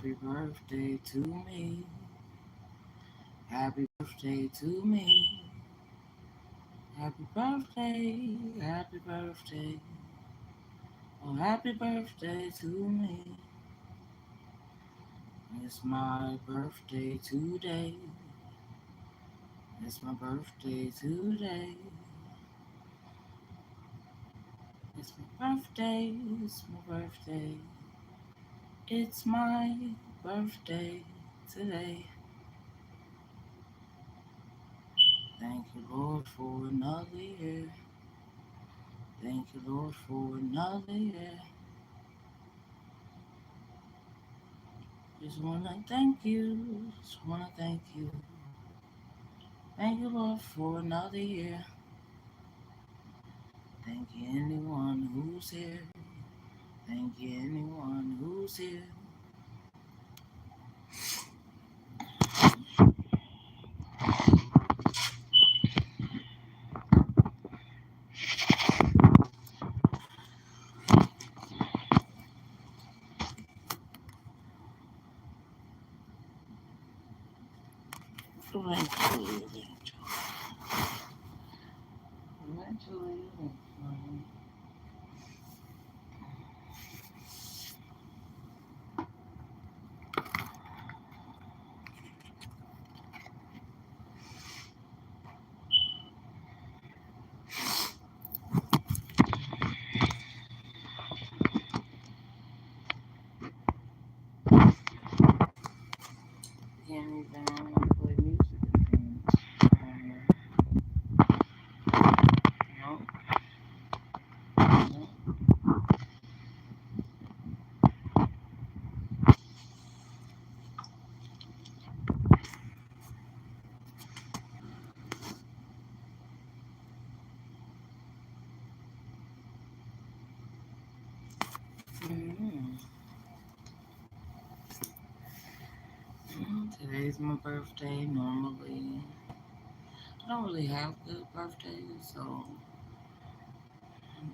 Happy birthday to me. Happy birthday to me. Happy birthday, happy birthday. Oh, happy birthday to me. It's my birthday today. It's my birthday today. It's my birthday. It's my birthday. It's my birthday today. Thank you, Lord, for another year. Thank you, Lord, for another year. Just wanna thank you. Just wanna thank you. Thank you, Lord, for another year. Thank you, anyone who's here. Thank you, anyone who's here. Eventually, eventually. Can't even play music again. No, no. Mm-hmm. Today's my birthday. Normally, I don't really have good birthdays, so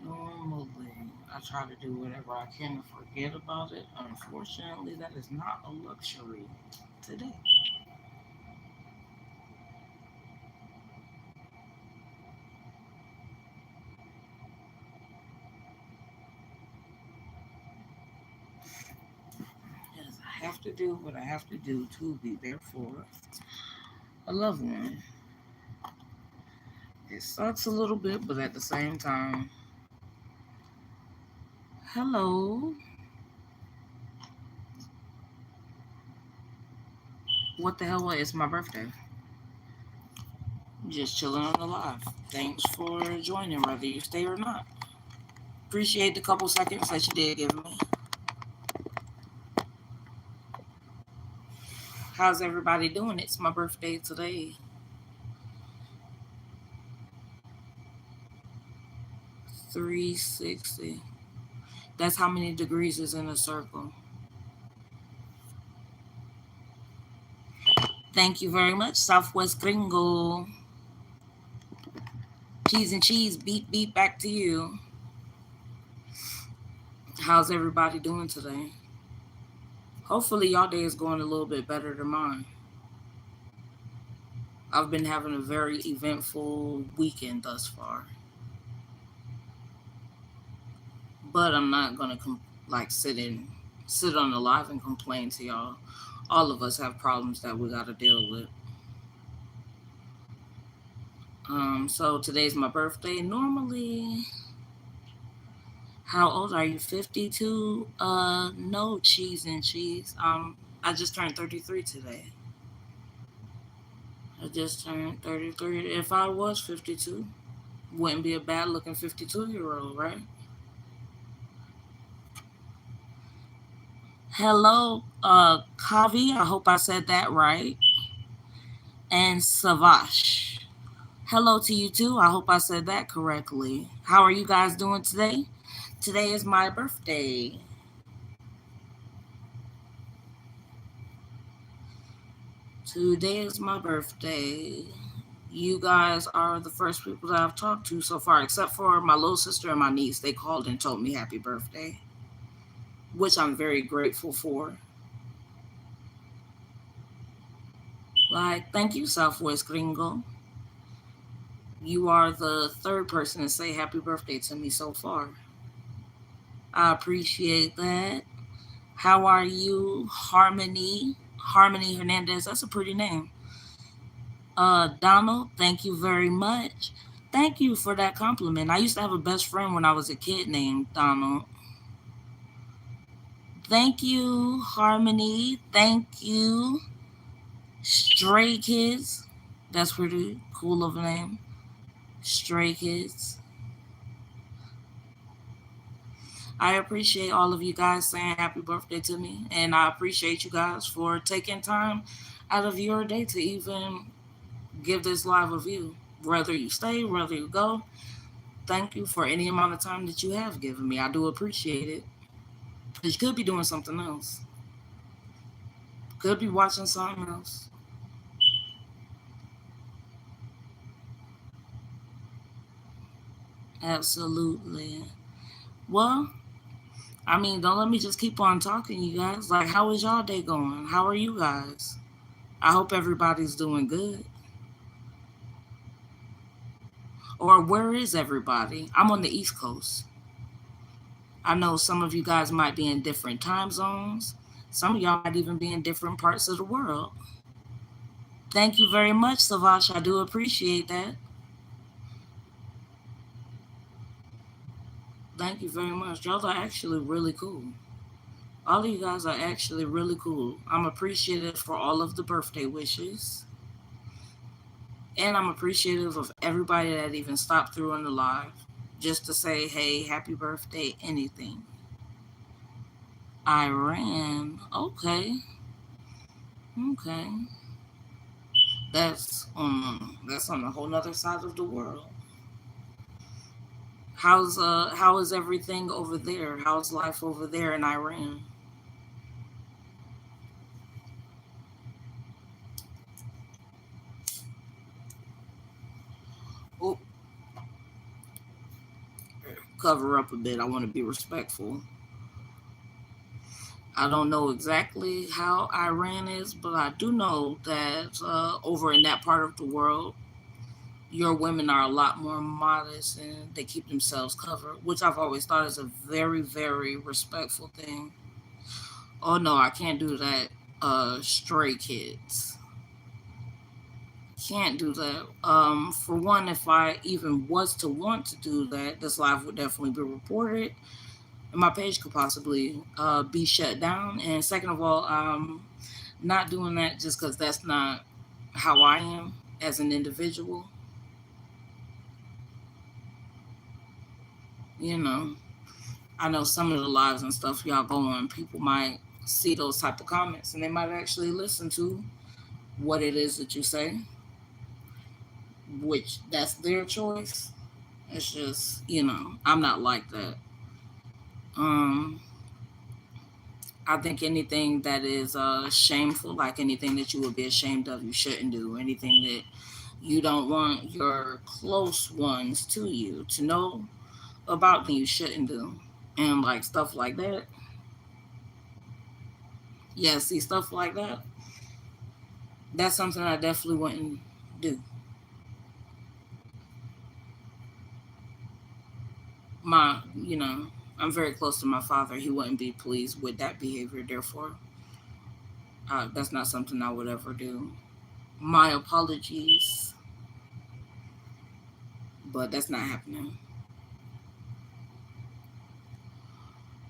normally I try to do whatever I can to forget about it. Unfortunately, that is not a luxury today. Yes, I have to do what I have to do to be there for a loved one. It sucks a little bit, but at the same time, hello, what the hell? It's my birthday. Just chilling on the live. Thanks for joining, whether you stay or not. Appreciate the couple seconds that you did give me. How's everybody doing? It's my birthday today. 360. That's how many degrees is in a circle. Thank you very much, Southwest Gringo. Cheese and cheese, beat, beat, back to you. How's everybody doing today? Hopefully, y'all day is going a little bit better than mine. I've been having a very eventful weekend thus far, but I'm not gonna sit on the live and complain to y'all. All of us have problems that we gotta deal with. So today's my birthday. Normally, how old are you? 52? No, cheese and cheese. I just turned 33 today. I just turned 33. If I was 52, wouldn't be a bad looking 52-year-old, right? Hello, Kavi. I hope I said that right. And Savash. Hello to you too. I hope I said that correctly. How are you guys doing today? Today is my birthday. Today is my birthday. You guys are the first people that I've talked to so far, except for my little sister and my niece. They called and told me happy birthday, which I'm very grateful for. Like, thank you, Southwest Gringo. You are the third person to say happy birthday to me so far. I appreciate that. How are you, Harmony? Harmony Hernandez. That's a pretty name. Donald, thank you very much. Thank you for that compliment. I used to have a best friend when I was a kid named Donald. Thank you, Harmony. Thank you, Stray Kids. That's pretty cool of a name. Stray Kids. I appreciate all of you guys saying happy birthday to me. And I appreciate you guys for taking time out of your day to even give this live a view. Whether you stay, whether you go, thank you for any amount of time that you have given me. I do appreciate it. Because you could be doing something else, could be watching something else. Absolutely. Well, I mean, don't let me just keep on talking, you guys. Like, how is y'all day going? How are you guys? I hope everybody's doing good. Or where is everybody? I'm on the East Coast. I know some of you guys might be in different time zones. Some of y'all might even be in different parts of the world. Thank you very much, Savash. I do appreciate that. Thank you very much. Y'all are actually really cool. All of you guys are actually really cool. I'm appreciative for all of the birthday wishes. And I'm appreciative of everybody that even stopped through in the live just to say, hey, happy birthday, anything. Iran. Okay. Okay. That's on a whole nother side of the world. How is everything over there? How's life over there in Iran? Oh, cover up a bit. I want to be respectful. I don't know exactly how Iran is, but I do know that over in that part of the world, your women are a lot more modest and they keep themselves covered, which I've always thought is a very, very respectful thing. Oh no, I can't do that. Stray kids. Can't do that. For one, if I even was to want to do that, this live would definitely be reported and my page could possibly be shut down. And second of all, not doing that just because that's not how I am as an individual. You know, I know some of the lives and stuff y'all go on, people might see those type of comments and they might actually listen to what it is that you say, which that's their choice. It's just, I'm not like that. Um, I think anything that is shameful, like anything that you would be ashamed of, you shouldn't do. Anything that you don't want your close ones to you to know about, then you shouldn't do. And like stuff like that, yeah, see stuff like that, that's something I definitely wouldn't do. I'm very close to my father. He wouldn't be pleased with that behavior. Therefore, that's not something I would ever do. My apologies, but that's not happening.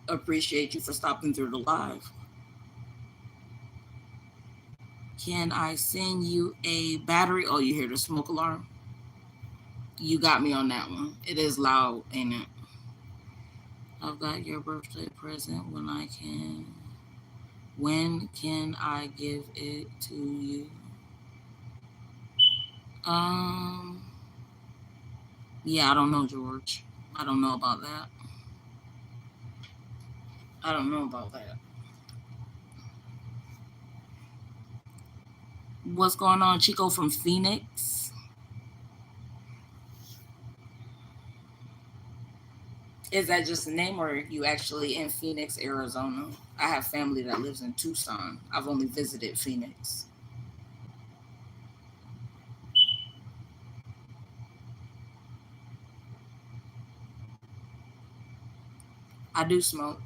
Appreciate you for stopping through the live. Can I send you a battery? Oh, you hear the smoke alarm? You got me on that one. It is loud, ain't it? I've got your birthday present when I can. When can I give it to you? Um, yeah, I don't know, George. I don't know about that. I don't know about that. What's going on, Chico from Phoenix? Is that just a name or are you actually in Phoenix, Arizona? I have family that lives in Tucson. I've only visited Phoenix. I do smoke.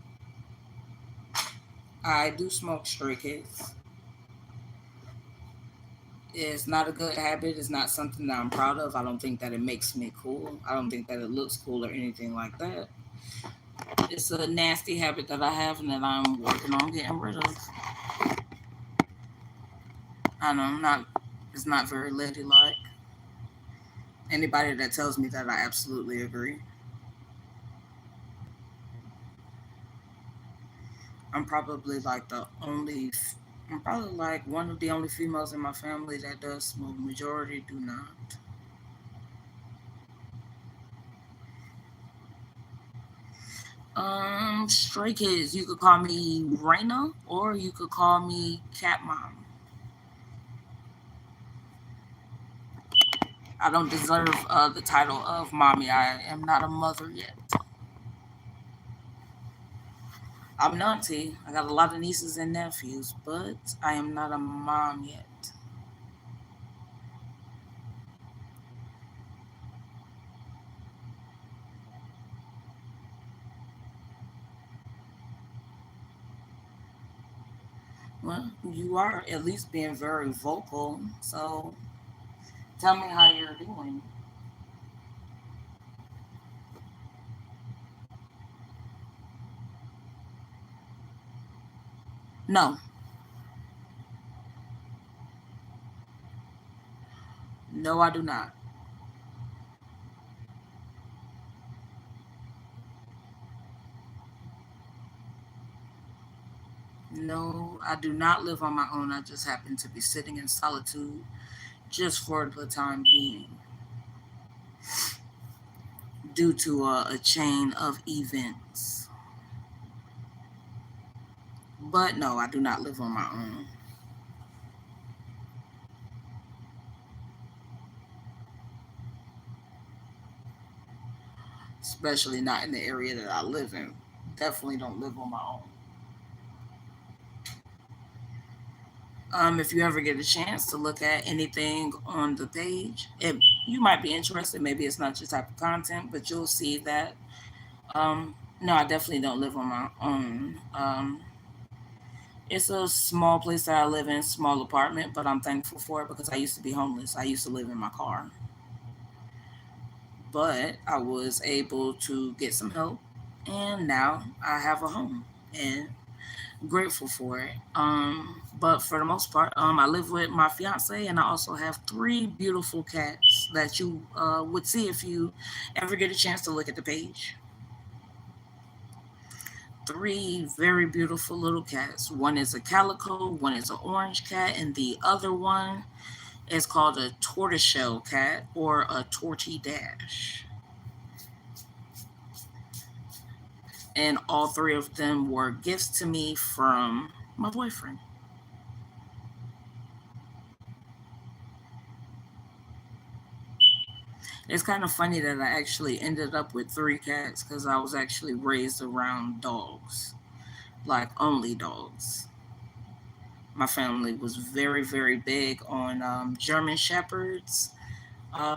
I do smoke stray kids. It's not a good habit. It's not something that I'm proud of. I don't think that it makes me cool. I don't think that it looks cool or anything like that. It's a nasty habit that I have and that I'm working on getting rid of. I know I'm not. It's not very ladylike. Anybody that tells me that, I absolutely agree. I'm probably like the only. I'm probably like one of the only females in my family that does smoke. Majority do not. Stray kids. You could call me Raina, or you could call me Cat Mom. I don't deserve the title of mommy. I am not a mother yet. I'm an auntie. I got a lot of nieces and nephews, but I am not a mom yet. Well, you are at least being very vocal. So tell me how you're doing. No, no, I do not. No, I do not live on my own. I just happen to be sitting in solitude just for the time being due to a chain of events. But no, I do not live on my own, especially not in the area that I live in. Definitely don't live on my own. If you ever get a chance to look at anything on the page, you might be interested. Maybe it's not your type of content, but you'll see that. No, I definitely don't live on my own. It's a small place that I live in, small apartment, but I'm thankful for it because I used to be homeless. I used to live in my car, but I was able to get some help, and now I have a home. And grateful for it. But for the most part, I live with my fiance, and I also have three beautiful cats that you would see if you ever get a chance to look at the page. Three very beautiful little cats. One is a calico, one is an orange cat, and the other one is called a tortoiseshell cat or a torty dash. And all three of them were gifts to me from my boyfriend. It's kind of funny that I actually ended up with three cats because I was actually raised around dogs, like only dogs. My family was very, very big on German Shepherds,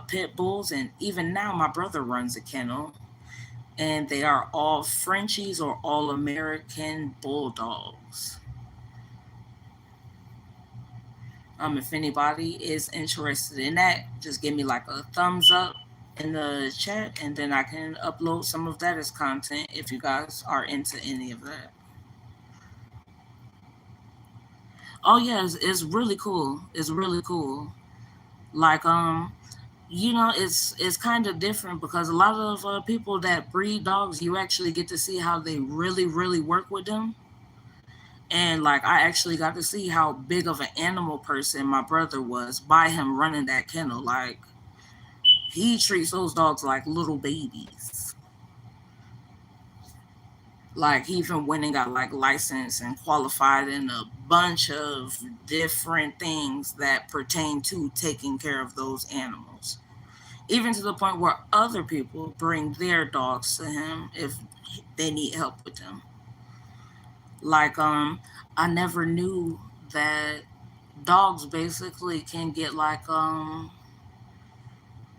pit bulls, and even now my brother runs a kennel, and they are all Frenchies or all American bulldogs. If anybody is interested in that, just give me like a thumbs up in the chat, and then I can upload some of that as content if you guys are into any of that. Oh yeah, it's really cool. It's really cool. Like it's kind of different because a lot of people that breed dogs, you actually get to see how they really really work with them. And like I actually got to see how big of an animal person my brother was by him running that kennel. Like he treats those dogs like little babies. Like he even went and got like licensed and qualified in a bunch of different things that pertain to taking care of those animals. Even to the point where other people bring their dogs to him if they need help with them. Like I never knew that dogs basically can get like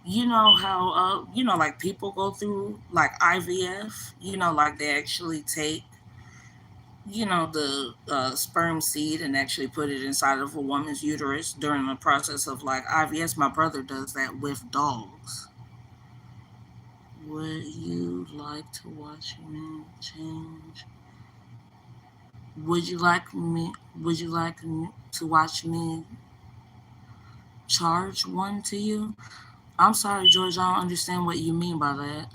You know how like people go through like IVF, like they actually take the sperm seed and actually put it inside of a woman's uterus during the process of like IVF. My brother does that with dogs. Would you like to watch me change? Would you like to watch me charge one to you? I'm sorry, George. I don't understand what you mean by that.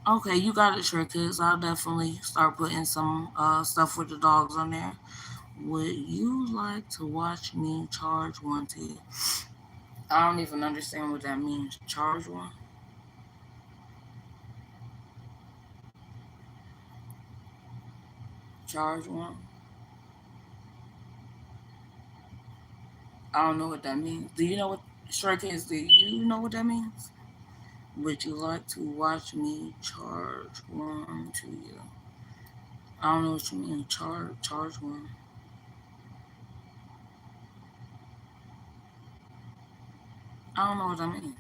Okay, you got it, Shrek Kids. I'll definitely start putting some stuff with the dogs on there. Would you like to watch me charge one to you? I don't even understand what that means. Charge one? Charge one? I don't know what that means. Do you know what Shrek Kids? Do you know what that means? Would you like to watch me charge one to you? I don't know what you mean. Charge one. I don't know what that means.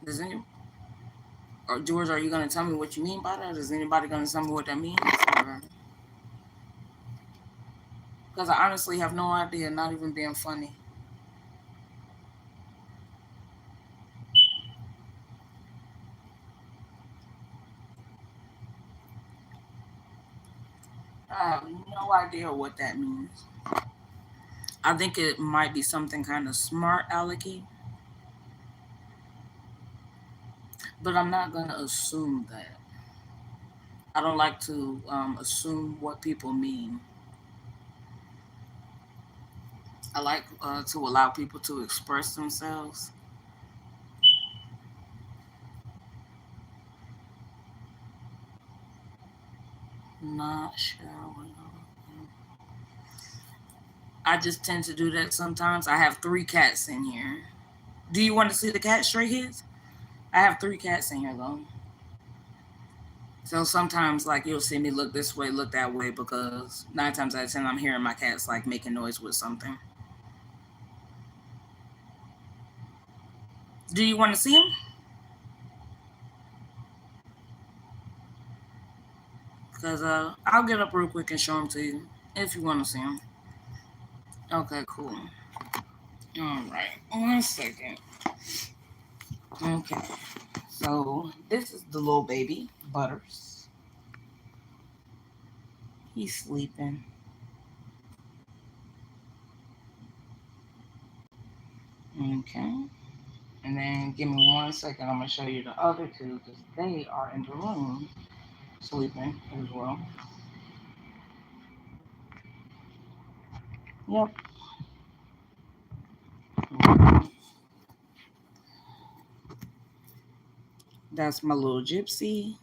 Does any or George, are you gonna tell me what you mean by that? Is anybody gonna tell me what that means? Because I honestly have no idea. Not even being funny. I have no idea what that means. I think it might be something kind of smart alecky, but I'm not gonna assume that. I don't like to assume what people mean. I like to allow people to express themselves. Not sure. I just tend to do that sometimes. I have three cats in here. Do you want to see the cat stray kids? I have three cats in here though. So sometimes like you'll see me look this way, look that way because 9 times out of 10 I'm hearing my cats like making noise with something. Do you want to see them? Because I'll get up real quick and show them to you if you want to see them. Okay, cool. All right, 1 second. Okay, so this is the little baby, Butters. He's sleeping. Okay, and then give me 1 second. I'm gonna show you the other two because they are in the room sleeping as well. Yep. That's my little gypsy,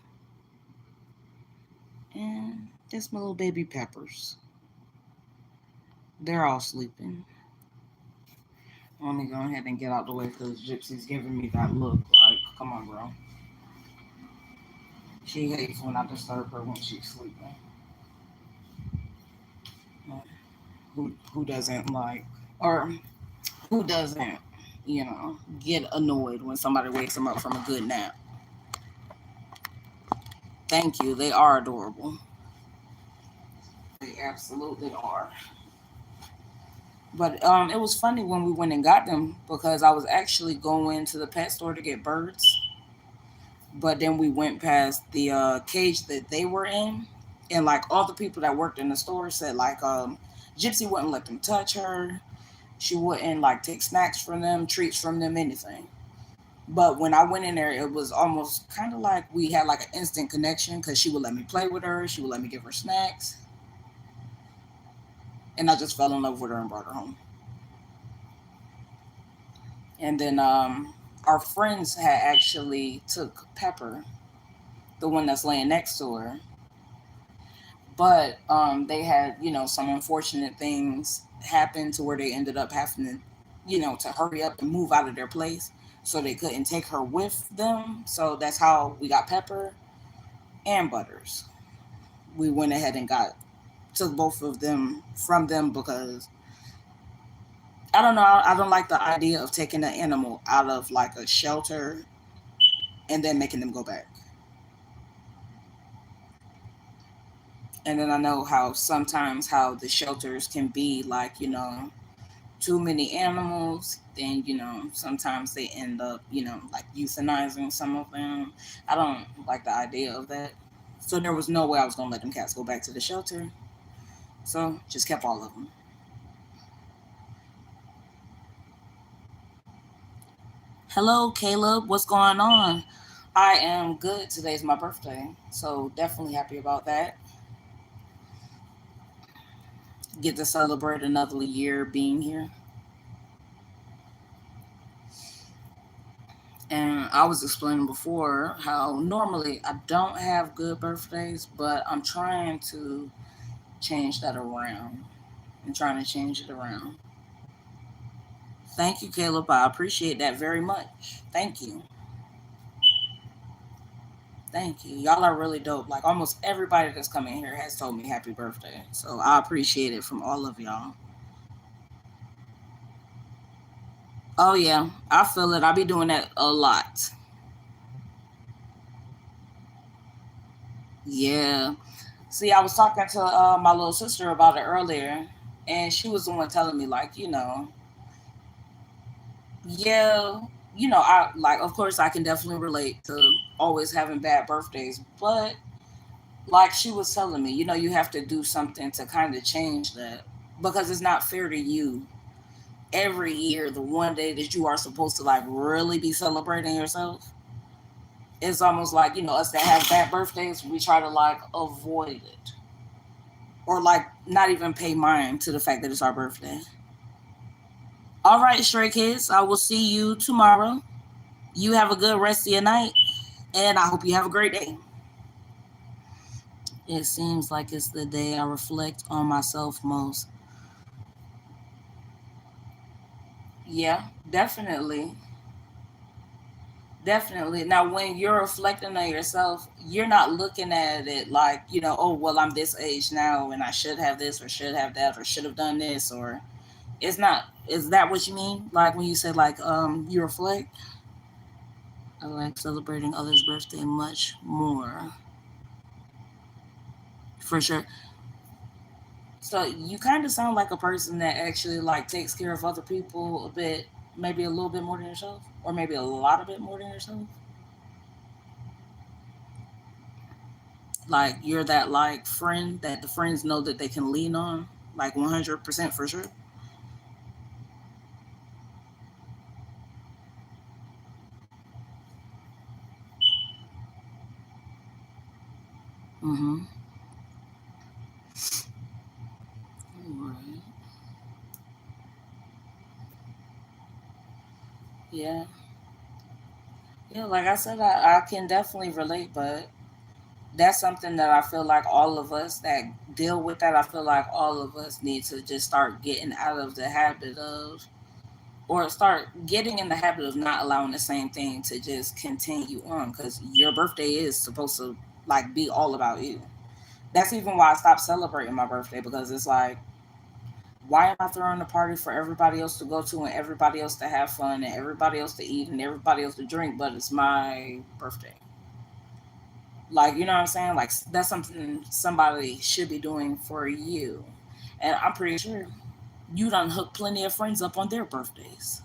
and that's my little baby peppers. They're all sleeping. Let me go ahead and get out the way because Gypsy's giving me that look like, come on, bro. She hates when I disturb her when she's sleeping. Who doesn't like, or who doesn't, get annoyed when somebody wakes them up from a good nap? Thank you. They are adorable. They absolutely are. But it was funny when we went and got them because I was actually going to the pet store to get birds, but then we went past the cage that they were in, and like all the people that worked in the store said like Gypsy wouldn't let them touch her. She wouldn't like take snacks from them, treats from them, anything. But when I went in there, it was almost kind of like we had like an instant connection because she would let me play with her, she would let me give her snacks, and I just fell in love with her and brought her home. And then our friends had actually took Pepper, the one that's laying next to her, but they had some unfortunate things happen to where they ended up having to to hurry up and move out of their place, so they couldn't take her with them. So that's how we got Pepper and Butters. We went ahead and got took both of them from them because I don't know. I don't like the idea of taking an animal out of like a shelter and then making them go back. And then I know how sometimes how the shelters can be like, too many animals, then sometimes they end up, like euthanizing some of them. I don't like the idea of that. So there was no way I was gonna let them cats go back to the shelter. So just kept all of them. Hello, Caleb. What's going on? I am good. Today's my birthday, so definitely happy about that. Get to celebrate another year being here. And I was explaining before how normally I don't have good birthdays, but I'm trying to change that around. I'm trying to change it around. Thank you, Caleb. I appreciate that very much. Thank you. Thank you. Y'all are really dope. Like almost everybody that's coming here has told me happy birthday. So I appreciate it from all of y'all. Oh yeah, I feel it. I be doing that a lot. Yeah. See, I was talking to my little sister about it earlier, and she was the one telling me, like, yeah, I like, of course, I can definitely relate to always having bad birthdays, but like she was telling me, you have to do something to kind of change that because it's not fair to you. Every year, the one day that you are supposed to like really be celebrating yourself, it's almost like, us that have bad birthdays, we try to like avoid it or like not even pay mind to the fact that it's our birthday. All right, Stray Kids, I will see you tomorrow. You have a good rest of your night, and I hope you have a great day. It seems like it's the day I reflect on myself most. Yeah, definitely. Definitely. Now, when you're reflecting on yourself, you're not looking at it like, oh, well, I'm this age now and I should have this or should have that or should have done this or it's not. Is that what you mean? Like when you say like you reflect? I like celebrating others' birthday much more. For sure. So you kind of sound like a person that actually like takes care of other people a bit, maybe a little bit more than yourself, or maybe a lot of bit more than yourself. Like you're that like friend that the friends know that they can lean on, like 100% for sure. Mm-hmm. Right. Yeah. Yeah. Like I said, I can definitely relate, but that's something that I feel like all of us that deal with that, I feel like all of us need to just start getting out of the habit of or start getting in the habit of not allowing the same thing to just continue on because your birthday is supposed to like be all about you. That's even why I stopped celebrating my birthday because it's like, why am I throwing a party for everybody else to go to and everybody else to have fun and everybody else to eat and everybody else to drink, but it's my birthday? Like, you know what I'm saying? Like, that's something somebody should be doing for you. And I'm pretty sure you done hooked plenty of friends up on their birthdays.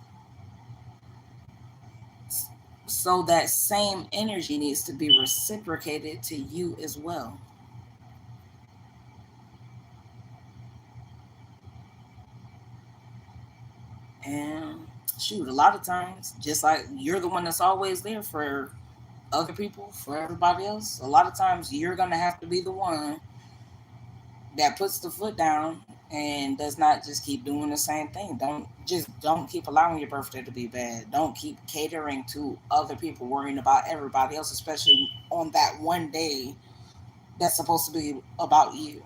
So that same energy needs to be reciprocated to you as well. And shoot, a lot of times, just like you're the one that's always there for other people, for everybody else, a lot of times you're going to have to be the one that puts the foot down and does not just keep doing the same thing. Don't keep allowing your birthday to be bad. Don't keep catering to other people, worrying about everybody else, especially on that one day that's supposed to be about you.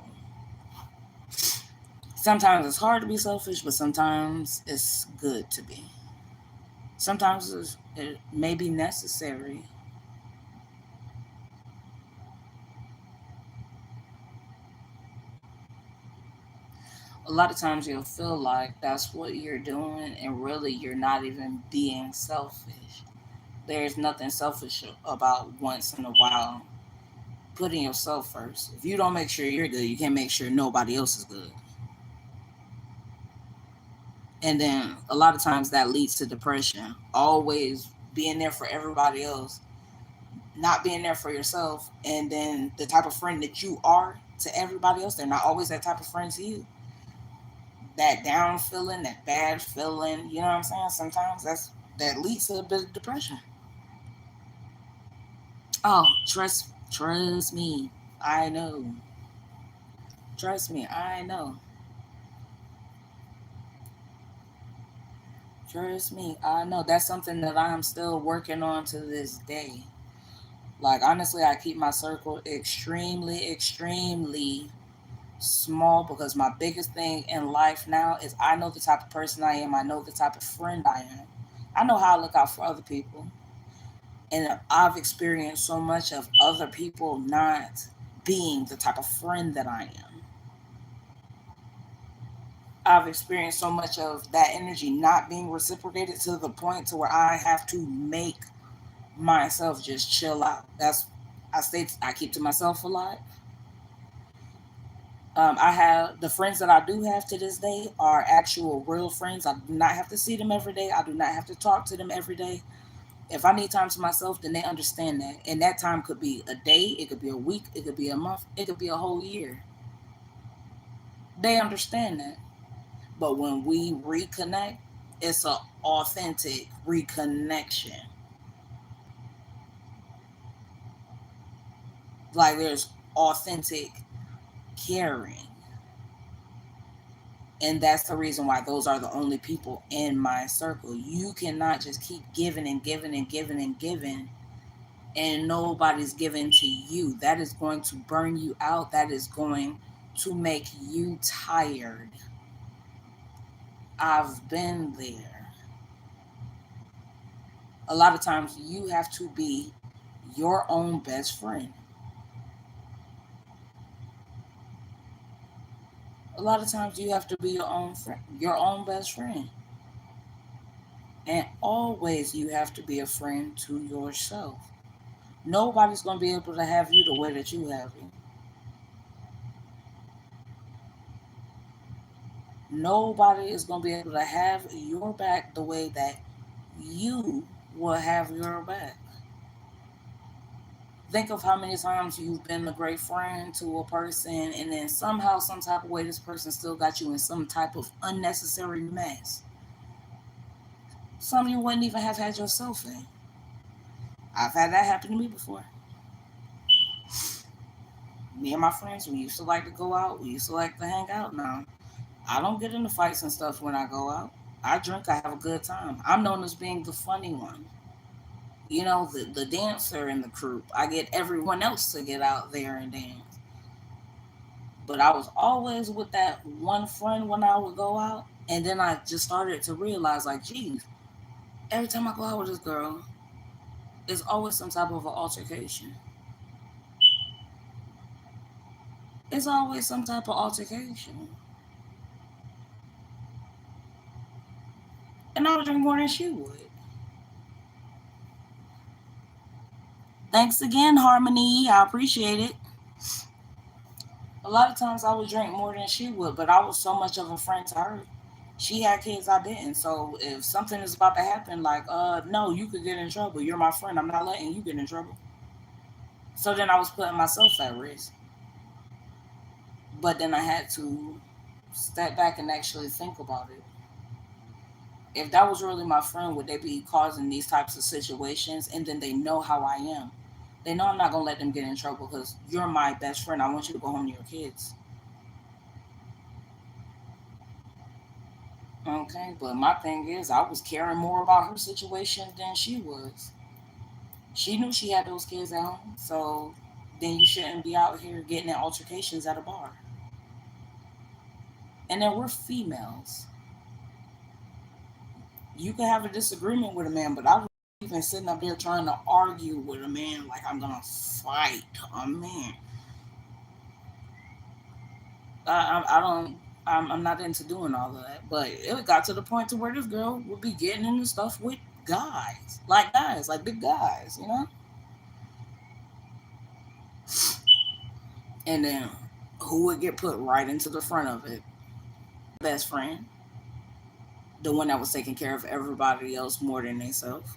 Sometimes it's hard to be selfish, but sometimes it's good to be. Sometimes it may be necessary. A lot of times you'll feel like that's what you're doing, and really you're not even being selfish. There's nothing selfish about once in a while putting yourself first. If you don't make sure you're good, you can't make sure nobody else is good. And then a lot of times that leads to depression. Always being there for everybody else, not being there for yourself, and then the type of friend that you are to everybody else, they're not always that type of friend to you. That down feeling, that bad feeling, you know what I'm saying? Sometimes that leads to a bit of depression. Oh, trust me. I know. Trust me, I know. Trust me, I know. That's something that I'm still working on to this day. Like honestly, I keep my circle extremely small because my biggest thing in life now is I know the type of person I am. I know the type of friend I am. I know how I look out for other people. And I've experienced so much of other people not being the type of friend that I am. I've experienced so much of that energy not being reciprocated to the point to where I have to make myself just chill out. I keep to myself a lot. I have the friends that I do have to this day are actual real friends. I do not have to see them every day. I do not have to talk to them every day. If I need time to myself, then they understand that. And that time could be a day, it could be a week, it could be a month, it could be a whole year. They understand that. But when we reconnect, it's an authentic reconnection. Like there's authentic caring. And that's the reason why those are the only people in my circle. You cannot just keep giving and giving and giving and giving, and nobody's giving to you. That is going to burn you out. That is going to make you tired. I've been there. A lot of times you have to be your own best friend. A lot of times you have to be your own friend, your own best friend. And always you have to be a friend to yourself. Nobody's going to be able to have you the way that you have you. Nobody is going to be able to have your back the way that you will have your back. Think of how many times you've been a great friend to a person, and then somehow, some type of way, this person still got you in some type of unnecessary mess. Some you wouldn't even have had yourself in. I've had that happen to me before. Me and my friends, we used to like to go out. We used to like to hang out. Now, I don't get into fights and stuff when I go out. I drink, I have a good time. I'm known as being the funny one. You know, the dancer in the group. I get everyone else to get out there and dance. But I was always with that one friend when I would go out. And then I just started to realize, like, geez, every time I go out with this girl, it's always some type of an altercation. It's always some type of altercation. And I would drink more than she would. Thanks again, Harmony. I appreciate it. A lot of times I would drink more than she would, but I was so much of a friend to her. She had kids, I didn't. So if something is about to happen, like, no, you could get in trouble. You're my friend. I'm not letting you get in trouble. So then I was putting myself at risk. But then I had to step back and actually think about it. If that was really my friend, would they be causing these types of situations? And then they know how I am. They know I'm not going to let them get in trouble because you're my best friend. I want you to go home to your kids. Okay, but my thing is, I was caring more about her situation than she was. She knew she had those kids at home, so then you shouldn't be out here getting in altercations at a bar. And then we're females. You can have a disagreement with a man, but I was even sitting up there trying to argue with a man like I'm gonna fight a man. I don't. I'm not into doing all of that. But it got to the point to where this girl would be getting into stuff with guys, like big guys, you know. And then who would get put right into the front of it? Best friend, the one that was taking care of everybody else more than themselves.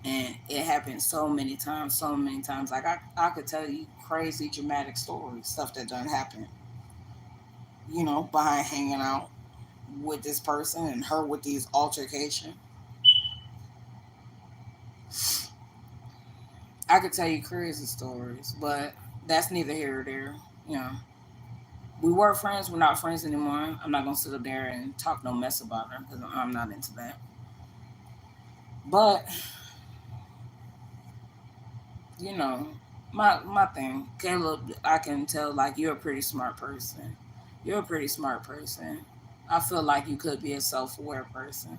And it happened so many times, so many times. Like I could tell you crazy dramatic stories, stuff that done happen, you know, behind hanging out with this person and her with these altercation. I could tell you crazy stories, but that's neither here or there. You know, we were friends, we're not friends anymore. I'm not gonna sit up there and talk no mess about her because I'm not into that. But you know, my thing, Caleb, I can tell like you're a pretty smart person. You're a pretty smart person. I feel like you could be a self-aware person.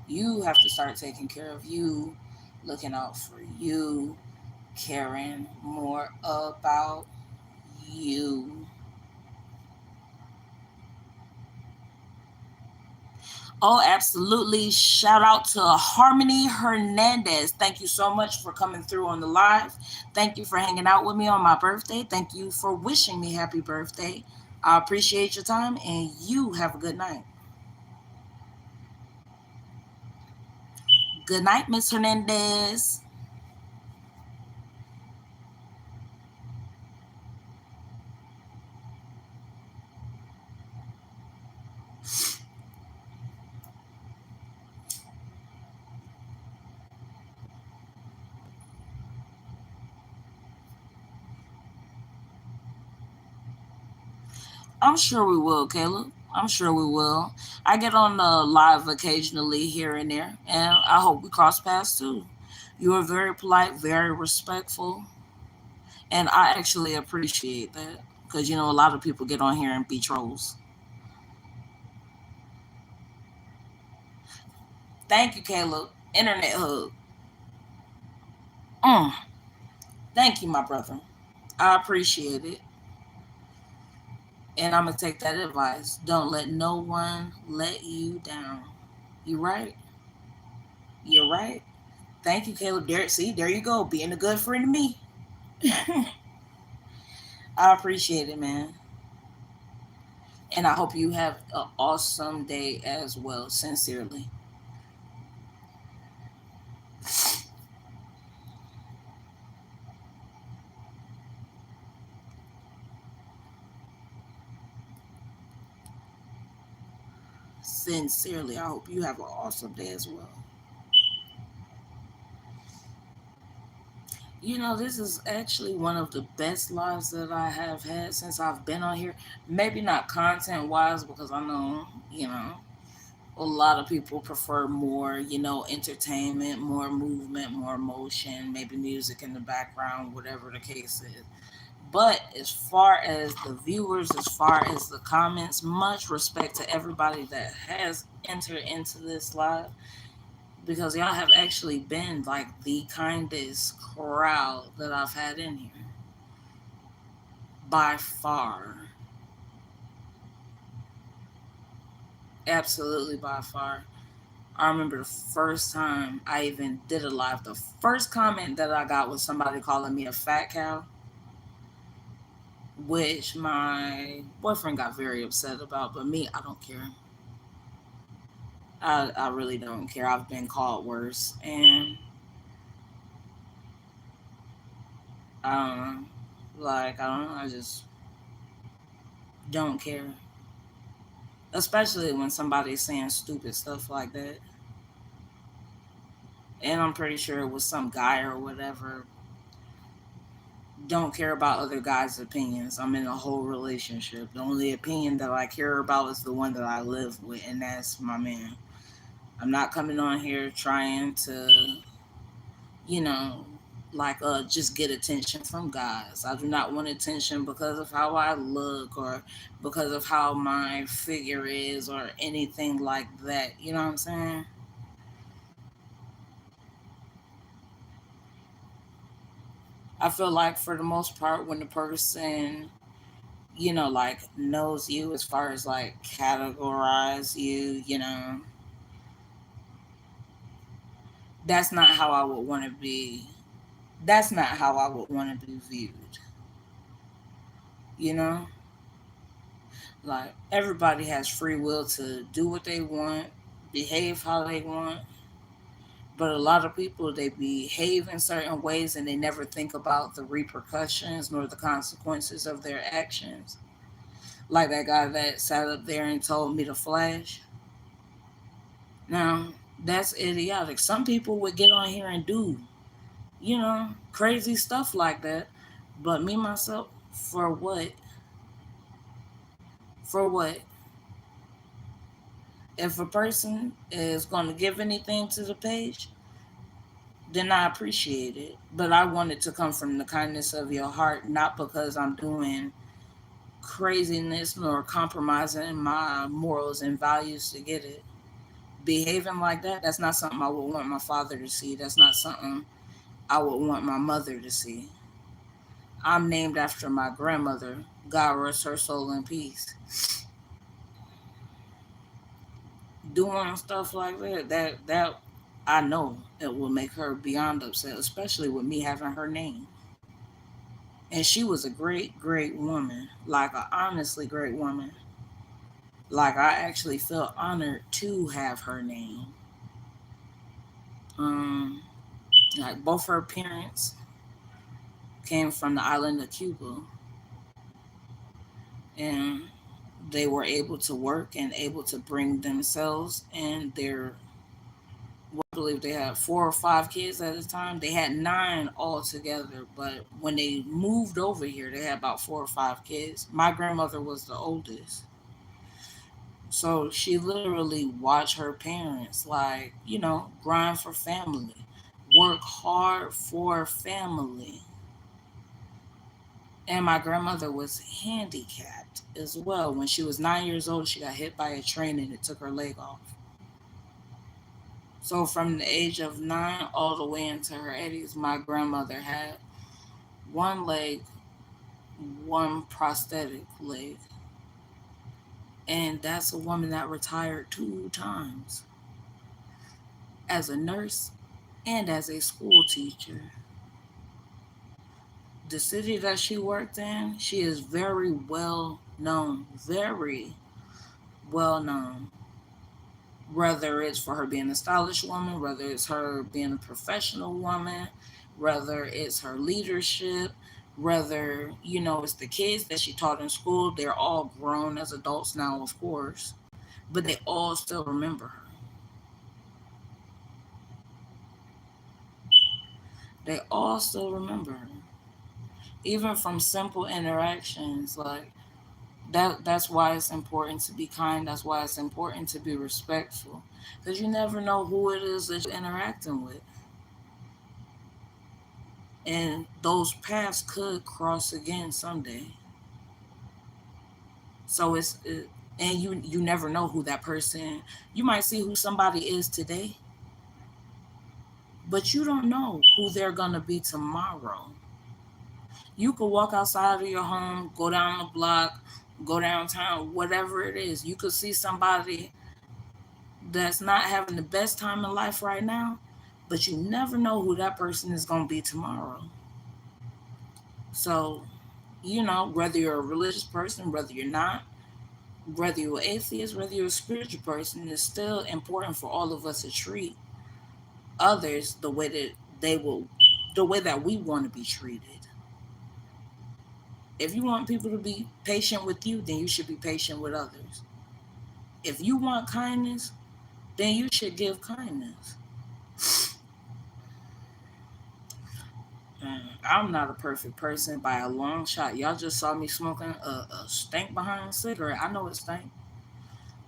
You have to start taking care of you, looking out for you, caring more about you. Oh, absolutely. Shout out to Harmony Hernandez. Thank you so much for coming through on the live. Thank you for hanging out with me on my birthday. Thank you for wishing me happy birthday. I appreciate your time and you have a good night. Good night, Miss Hernandez. I'm sure we will, Caleb. I'm sure we will. I get on the live occasionally here and there, and I hope we cross paths too. You are very polite, very respectful, and I actually appreciate that because you know a lot of people get on here and be trolls. Thank you, Caleb. Internet hug. Mm, thank you, my brother. I appreciate it, and I'm gonna take that advice. Don't let no one let you down. You right. You're right. Thank you, Caleb. There, see, there you go, being a good friend to me. I appreciate it, man. And I hope you have an awesome day as well. Sincerely. Sincerely. I hope you have an awesome day as well. You know, this is actually one of the best lives that I have had since I've been on here. Maybe not content wise, because I know, you know, a lot of people prefer more, you know, entertainment, more movement, more motion, maybe music in the background, whatever the case is. But as far as the viewers, as far as the comments, much respect to everybody that has entered into this live because y'all have actually been like the kindest crowd that I've had in here by far. Absolutely by far. I remember the first time I even did a live, the first comment that I got was somebody calling me a fat cow, which my boyfriend got very upset about, but me, I don't care. I really don't care. I've been called worse, and um, like I don't know. I just don't care, especially when somebody's saying stupid stuff like that. And I'm pretty sure it was some guy or whatever. Don't care about other guys' opinions. I'm in a whole relationship. The only opinion that I care about is the one that I live with, and that's my man. I'm not coming on here trying to you know, like just get attention from guys. I do not want attention because of how I look or because of how my figure is or anything like that. You know what I'm saying? I feel like for the most part, when the person, like knows you as far as like categorize you, that's not how I would want to be. That's not how I would want to be viewed. You know, like everybody has free will to do what they want, behave how they want. But a lot of people, they behave in certain ways and they never think about the repercussions nor the consequences of their actions. Like that guy that sat up there and told me to flash. Now, that's idiotic. Some people would get on here and do, crazy stuff like that. But me, myself, for what? For what? If a person is going to give anything to the page, then I appreciate it. But I want it to come from the kindness of your heart, not because I'm doing craziness nor compromising my morals and values to get it. Behaving like that, that's not something I would want my father to see. That's not something I would want my mother to see. I'm named after my grandmother. God rest her soul in peace. Doing stuff like that I know it will make her beyond upset, especially with me having her name. And she was a great, great woman, like a honestly great woman. Like I actually feel honored to have her name. Um, like both her parents came from the island of Cuba, and they were able to work and able to bring themselves and their, I believe they had 4 or 5 kids at the time. They had nine altogether, but when they moved over here, they had about 4 or 5 kids. My grandmother was the oldest. So she literally watched her parents, like, grind for family, work hard for family. And my grandmother was handicapped as well. When she was 9 years old, she got hit by a train and it took her leg off. So from the age of 9 all the way into her 80s, my grandmother had one leg, one prosthetic leg. And that's a woman that retired 2 times as a nurse and as a school teacher. The city that she worked in, she is very well known, very well known. Whether it's for her being a stylish woman, whether it's her being a professional woman, whether it's her leadership, whether, it's the kids that she taught in school, they're all grown as adults now, of course, but they all still remember her. They all still remember her. Even from simple interactions, like that's why it's important to be kind. That's why it's important to be respectful. Because you never know who it is that you're interacting with. And those paths could cross again someday. So and you never know who that person. You might see who somebody is today, but you don't know who they're gonna be tomorrow. You could walk outside of your home, go down the block, go downtown, whatever it is. You could see somebody that's not having the best time in life right now, but you never know who that person is gonna be tomorrow. So, whether you're a religious person, whether you're not, whether you're an atheist, whether you're a spiritual person, it's still important for all of us to treat others they will, the way that we want to be treated. If you want people to be patient with you, then you should be patient with others. If you want kindness, then you should give kindness. I'm not a perfect person by a long shot. Y'all just saw me smoking a stank behind cigarette. I know it stank.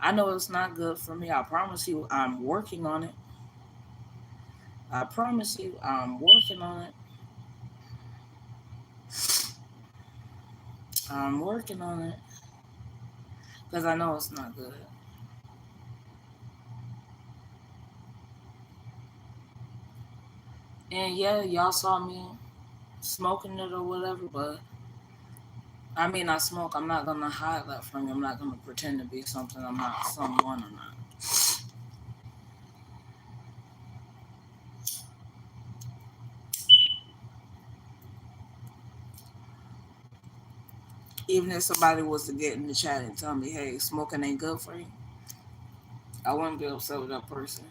I know it's not good for me. I promise you, I'm working on it. I promise you, I'm working on it. I'm working on it because I know it's not good. And yeah, y'all saw me. smoking it or whatever, but I mean, I smoke. I'm not gonna hide that from you. I'm not gonna pretend to be something I'm not, someone or not. Even if somebody was to get in the chat and tell me, "Hey, smoking ain't good for you," I wouldn't be upset with that person.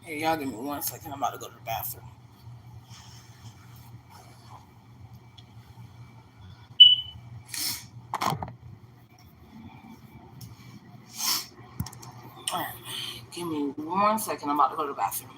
Hey, y'all, give me 1 second. I'm about to go to the bathroom. All right, give me 1 second. I'm about to go to the bathroom.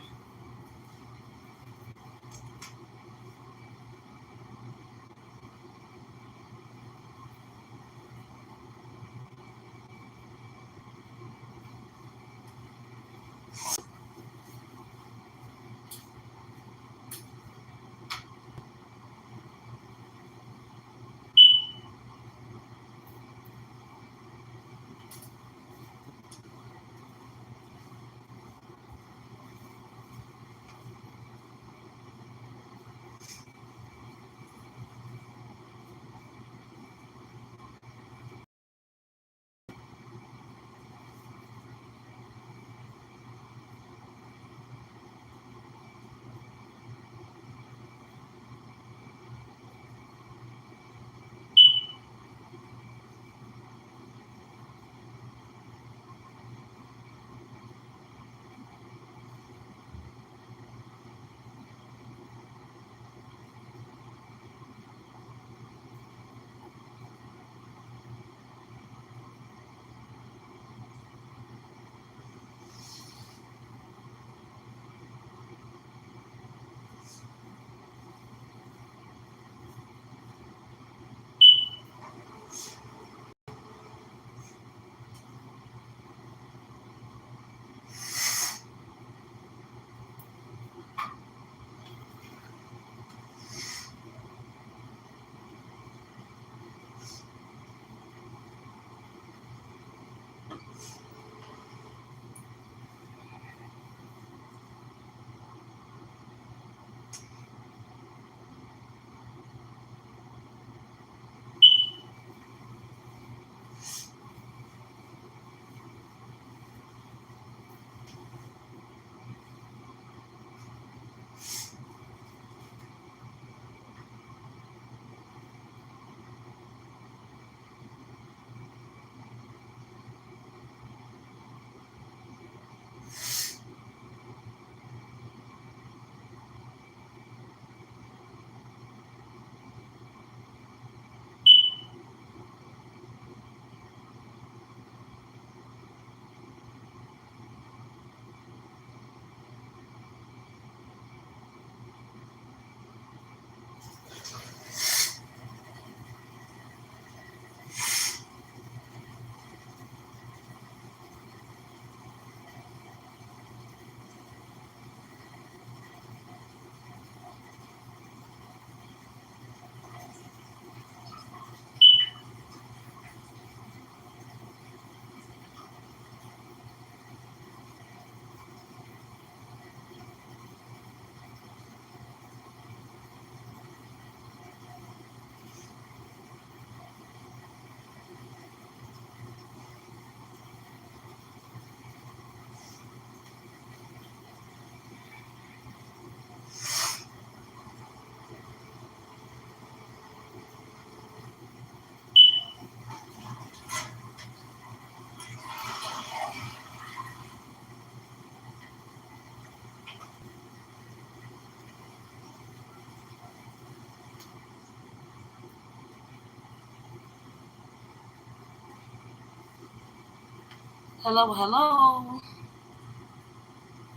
Hello, hello.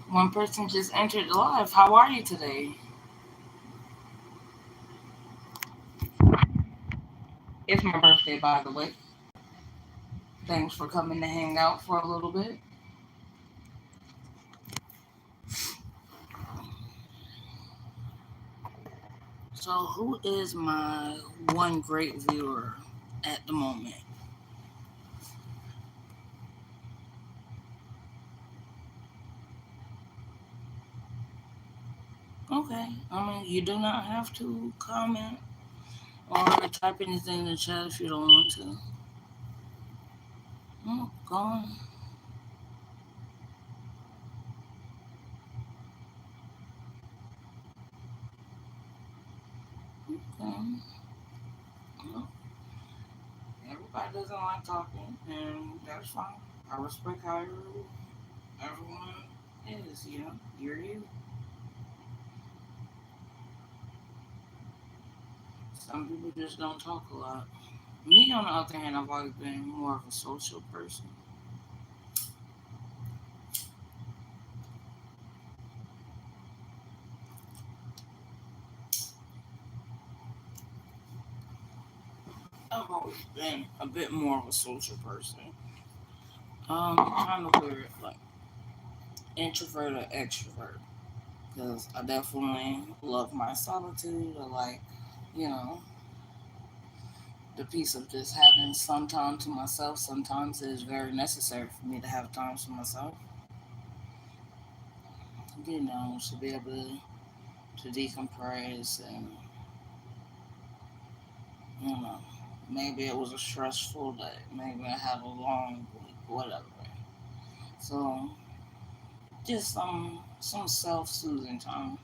One person just entered the live. How are you today? It's my birthday, by the way. Thanks for coming to hang out for a little bit. So, who is my one great viewer? at the moment. Okay. I mean, you do not have to comment or type anything in the chat if you don't want to. Go on. Okay. Well, everybody doesn't like talking, and that's fine. I respect how everyone is. You know, you're you. Some people just don't talk a lot. Me, on the other hand, I've always been more of a social person. I've always been a bit more of a social person. Kind of weird, like introvert or extrovert, because I definitely love my solitude. I like, you know, the piece of just having some time to myself. Sometimes it is very necessary for me to have time to myself. You know, to be able to decompress and, you know, maybe it was a stressful day. Maybe I had a long week, whatever. So just some self soothing time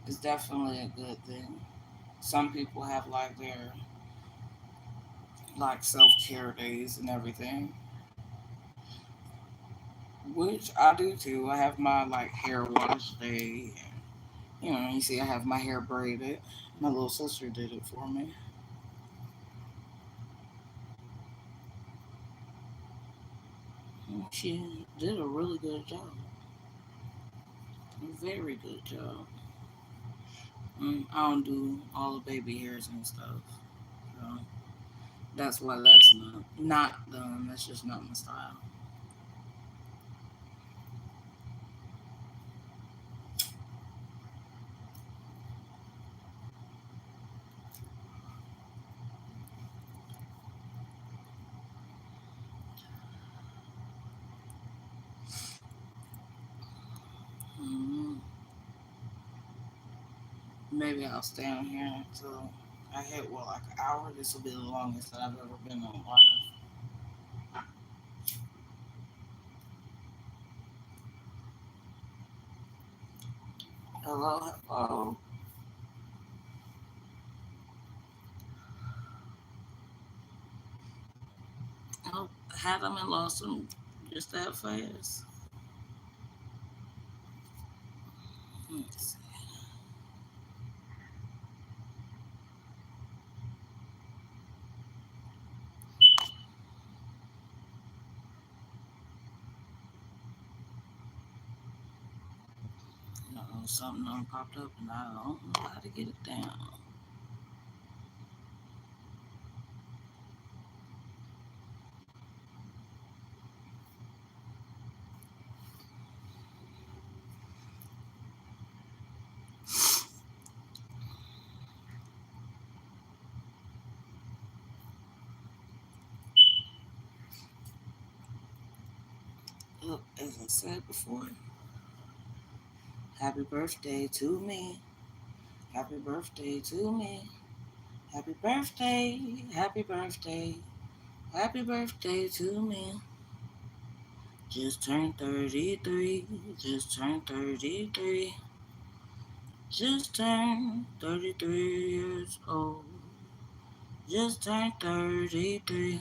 is definitely a good thing. Some people have like their like self care days and everything, which I do too. I have my like hair wash day. You know, you see, I have my hair braided. My little sister did it for me. She did a really good job, a very good job. I don't do all the baby hairs and stuff. So that's why that's not done. That's just not my style. Mm, Maybe I'll stay on here until I hit like an hour. This will be the longest that I've ever been on live. Hello, hello. Oh, had them and lost them just that fast. Let's see. Something done popped up and I don't know how to get it down. Look, as I said before, happy birthday to me. Happy birthday to me. Happy birthday. Happy birthday. Happy birthday to me. Just turned 33. Just turned 33. Just turned 33 years old. Just turned 33.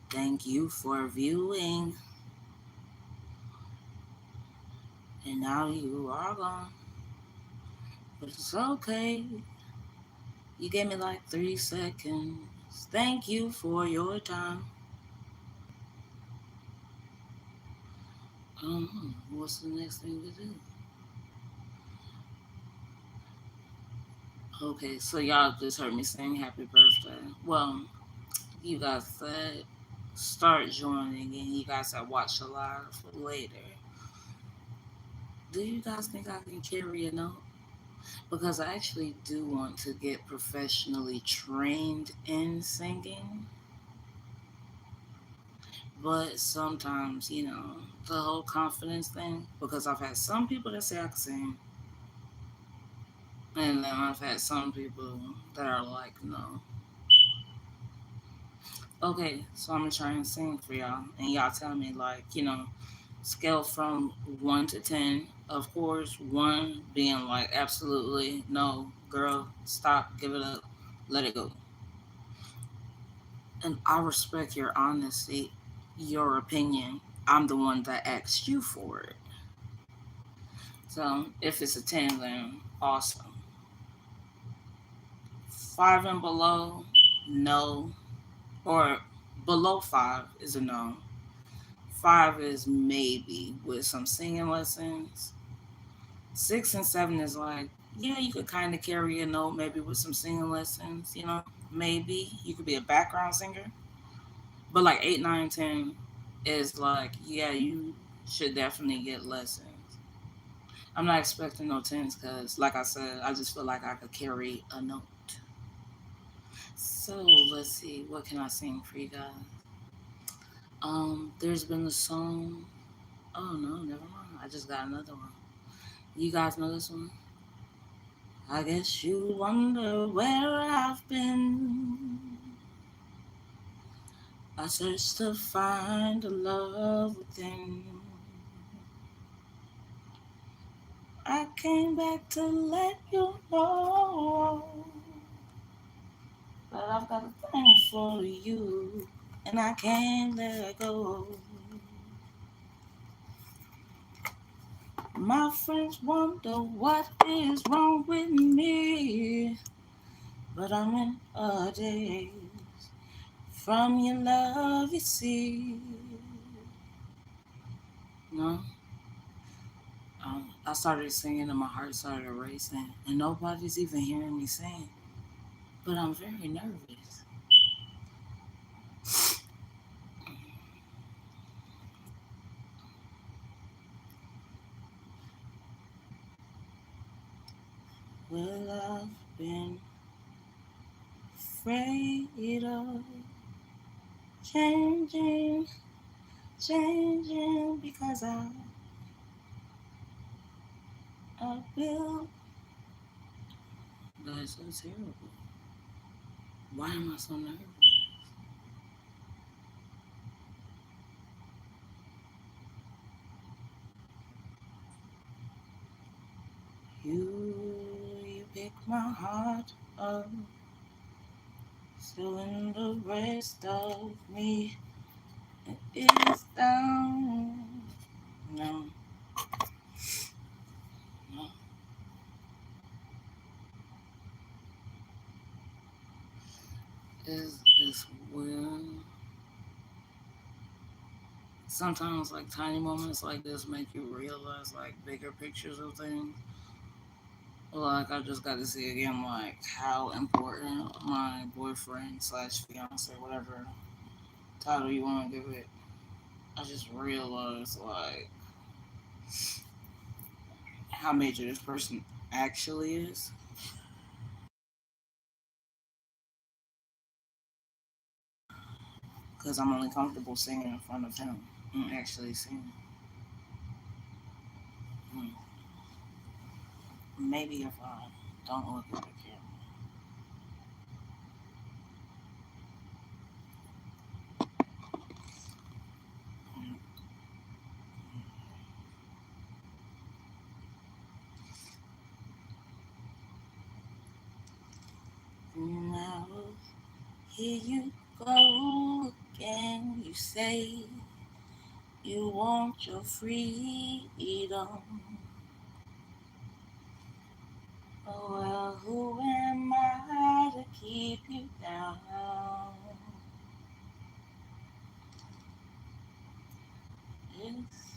Thank you for viewing. And now you are gone. But it's okay. You gave me like 3 seconds. Thank you for your time. What's the next thing to do? Okay, so y'all just heard me saying happy birthday. Well, you guys said start joining and you guys have watched the live later. Do you guys think I can carry a note? because I actually do want to get professionally trained in singing, but sometimes, the whole confidence thing, because I've had some people that say I can sing, and then I've had some people that are like, no. Okay, so I'm gonna try and sing for y'all, and y'all tell me, like, scale from 1 to 10. Of course, 1 being like, absolutely no, girl, stop, give it up, let it go. And I respect your honesty, your opinion. I'm the one that asked you for it. So if it's a 10, then awesome. 5 and below, no. Or below 5 is a no. 5 is maybe with some singing lessons. 6 and 7 is like, yeah, you could kind of carry a note maybe with some singing lessons, maybe. You could be a background singer. But like 8, 9, 10 is like, yeah, you should definitely get lessons. I'm not expecting no 10s because, like I said, I just feel like I could carry a note. So let's see, what can I sing for you guys? There's been a song. Oh no, never mind. I just got another one. You guys know this one? I guess you wonder where I've been. I searched to find a love within. I came back to let you know that I've got a thing for you, and I can't let go. My friends wonder what is wrong with me, but I'm in a daze from your love, you see. No, I started singing and my heart started racing, and nobody's even hearing me sing. But I'm very nervous. Well, I've been afraid of changing, changing because I feel that's so terrible. Why am I so nervous? You pick my heart up, so in the rest of me is down. No, no, it's weird. Sometimes like tiny moments like this make you realize like bigger pictures of things. Like I just got to see again like how important my boyfriend slash fiance, whatever title you want to give it. I just realized like how major this person actually is. Because I'm only comfortable singing in front of him and actually singing. Hmm. Maybe if I don't look at the camera. Now here you go again. You say you want your freedom. Oh well, who am I to keep you down? It's,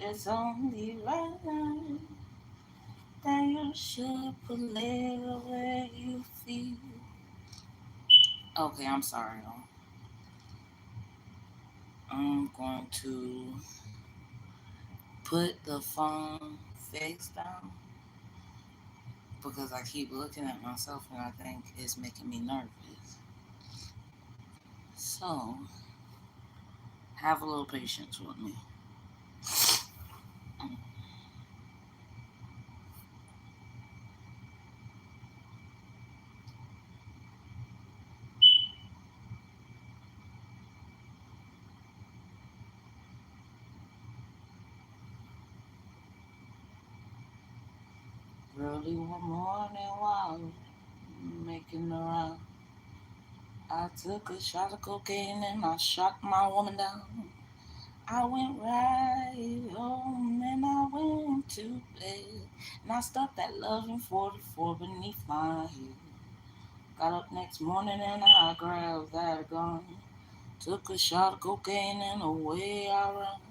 it's only right that you should put it where you feel. Okay, I'm sorry. I'm going to put the phone face down. because I keep looking at myself and I think it's making me nervous. So, have a little patience with me. Early one morning while making the round, I took a shot of cocaine and I shot my woman down. I went right home and I went to bed. And I stuck that loving 44 beneath my head. Got up next morning and I grabbed that gun. Took a shot of cocaine and away I run.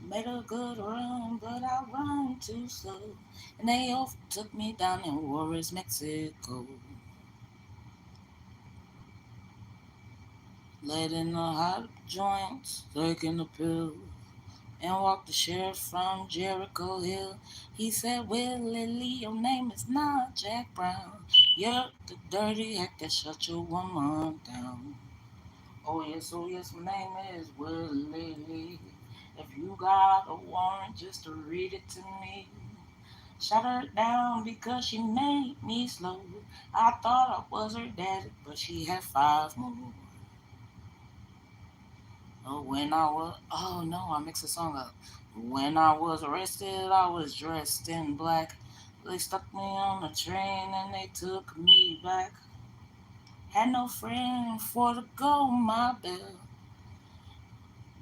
Made a good run, but I run too slow. And they overtook me down in Juarez, Mexico. Laid in the hot joints, taking the pill. And walked the sheriff from Jericho Hill. He said, Willie Lee, your name is not Jack Brown. You're the dirty act that shut your woman down. Oh yes, my name is Willie Lee. If you got a warrant, just to read it to me. Shut her down because she made me slow. I thought I was her daddy, but she had five more. Oh no, I mixed the song up. When I was arrested, I was dressed in black. They stuck me on the train and they took me back. Had no friend for to go my bill.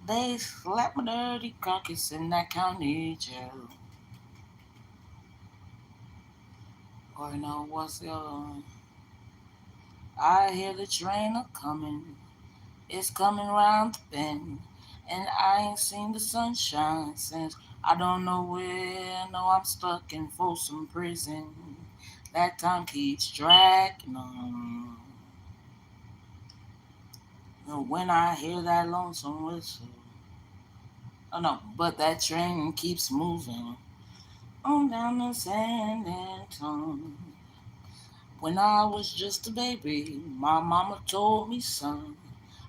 They slapped my dirty carcass in that county jail. Or no, what's the other one? I hear the train a coming. It's coming round the bend. And I ain't seen the sunshine since I don't know where. No, I'm stuck in Folsom Prison. That time keeps dragging on. When I hear that lonesome whistle. Oh no, but that train keeps moving on down the San Antonio. When I was just a baby, my mama told me, son,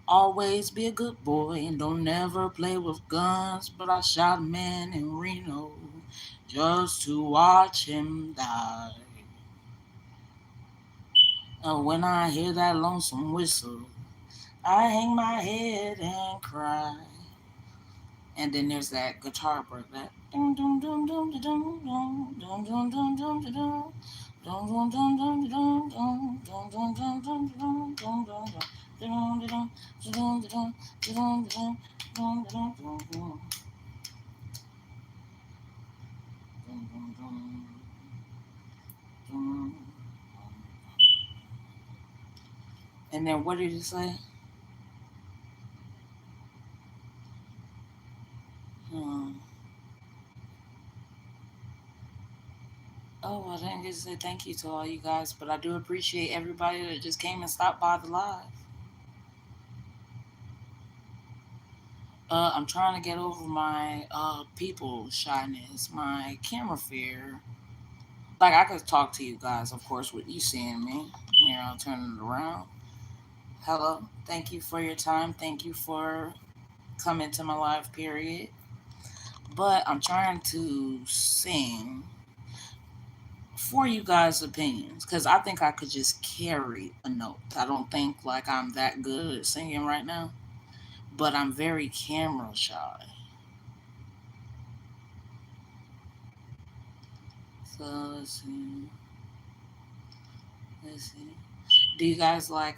always be a good boy and don't never play with guns. But I shot a man in Reno just to watch him die. When I hear that lonesome whistle, I hang my head and cry. And then there's that guitar break, that dum dum dum dum dum dum dum dum dum dum dum. Dum dum dum dum dum dum dum dum dum dum dum dum dum dum. And then what did he say? Hmm. Oh, I didn't get to say thank you to all you guys, but I do appreciate everybody that just came and stopped by the live. I'm trying to get over my people shyness, my camera fear. Like, I could talk to you guys, of course, with you seeing me. Here, I'll turn it around. Hello. Thank you for your time. Thank you for coming to my live period. But I'm trying to sing for you guys' opinions because I think I could just carry a note. I don't think like I'm that good at singing right now, but I'm very camera shy. So let's see. Let's see. Do you guys like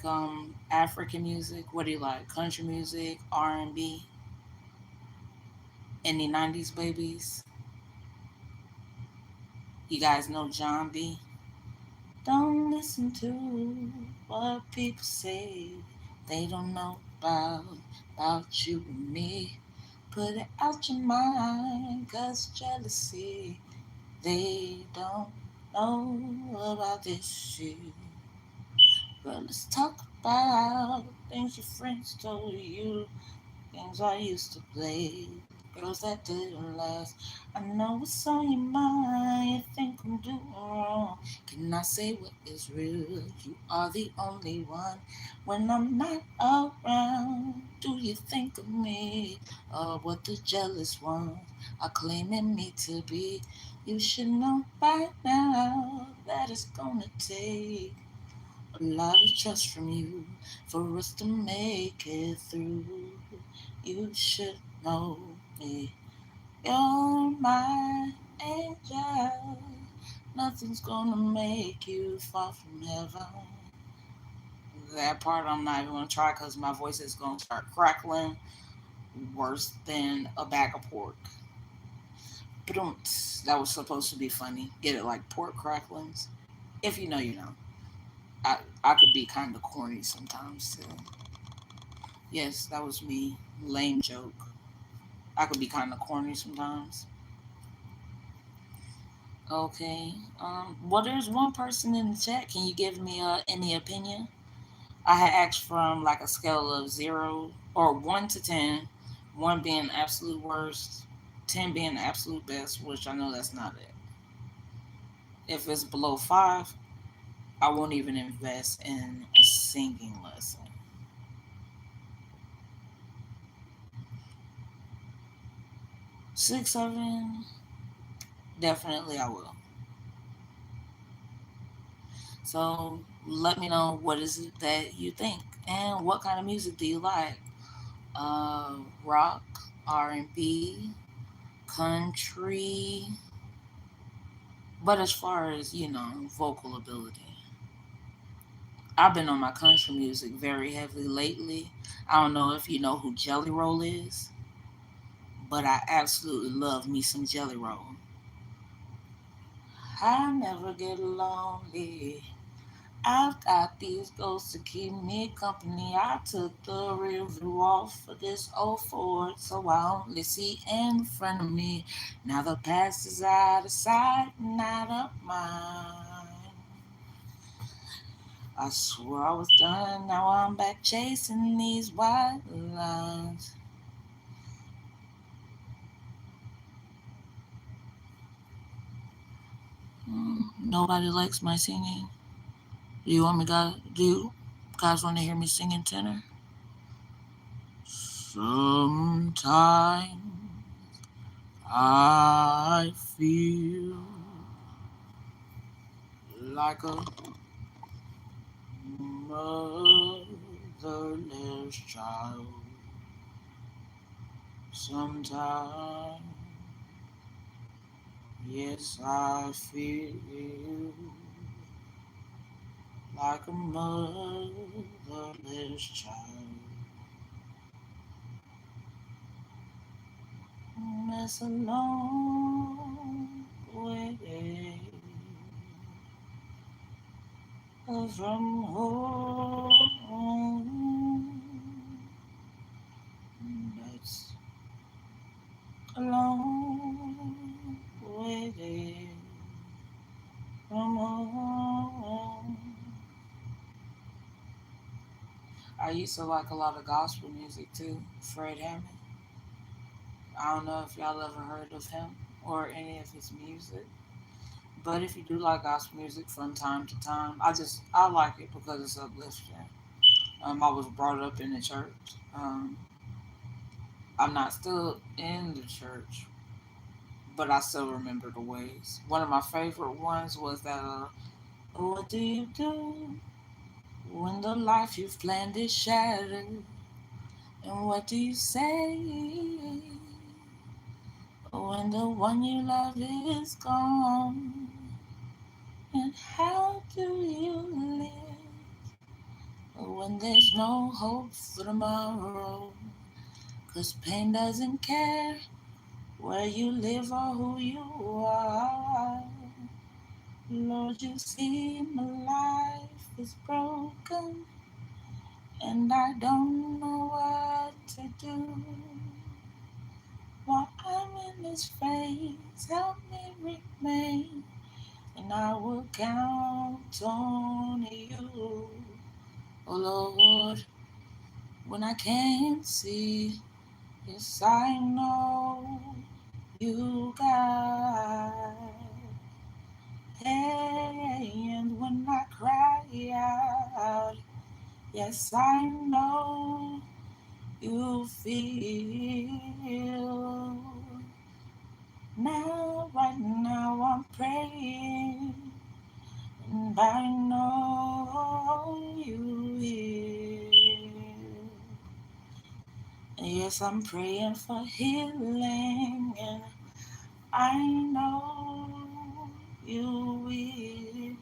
African music? What do you like? Country music, R&B, any 90s babies? You guys know John B? Don't listen to what people say. They don't know about you and me. Put it out your mind, cause jealousy. They don't know about this shit. But let's talk about things your friends told you. Games I used to play. Girls that didn't last. I know what's on your mind. You think I'm doing wrong. Can I say what is real? You are the only one. When I'm not around, do you think of me? Or what the jealous ones are claiming me to be? You should know by now that it's gonna take a lot of trust from you for us to make it through. You should know me. You're my angel. Nothing's gonna make you fall from heaven. That part I'm not even gonna try because my voice is gonna start crackling worse than a bag of pork. But that was supposed to be funny. Get it like pork cracklings. If you know, you know. I could be kind of corny sometimes too. Yes, that was me. Lame joke. I could be kind of corny sometimes. Okay. Well, there's one person in the chat. Can you give me any opinion? I had asked from like a scale of 0 or 1 to 10, 1 being absolute worst, 10 being absolute best, which I know that's not it. If it's below 5, I won't even invest in a singing lesson. 6, 7, definitely I will. So let me know what is it that you think and what kind of music do you like? Rock, R&B, country. But as far as vocal ability, I've been on my country music very heavily lately. I don't know if you know who Jelly Roll is, but I absolutely love me some Jelly Roll. I never get lonely. I've got these ghosts to keep me company. I took the rear view off for this old Ford, so I only see in front of me. Now the past is out of sight, not of mind. I swore I was done, now I'm back chasing these white lines. Nobody likes my singing. Do you want me guys? Do you guys want to hear me singing tenor? Sometimes I feel like a motherless child. Sometimes, yes, I feel like a motherless child. It's a long way from home. That's a long way from home. I used to like a lot of gospel music too. Fred Hammond. I don't know if y'all ever heard of him or any of his music. But if you do like gospel music from time to time, I like it because it's uplifting. I was brought up in the church. Um, I'm not still in the church, but I still remember the ways. One of my favorite ones was that what do you do when the life you've planned is shattered? And what do you say when the one you love is gone? And how do you live when there's no hope for tomorrow? 'Cause pain doesn't care where you live or who you are. Lord, you see my life is broken and I don't know what to do. While I'm in this phase, help me remain and I will count on you. Oh Lord, when I can't see, Yes, I know you got. And when I cry out, yes, I know you feel. Now, right now, I'm praying, and I know you will. Yes, I'm praying for healing, and I know you will.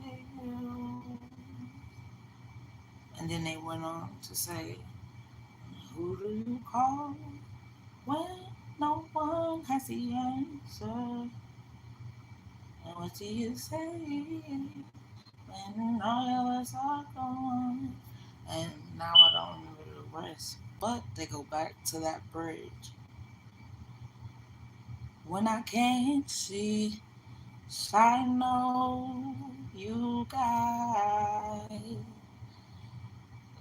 And then they went on to say, who do you call when no one has the answer? And what do you say when all of us are gone? And now I don't remember the rest. But they go back to that bridge. When I can't see, I know you guys.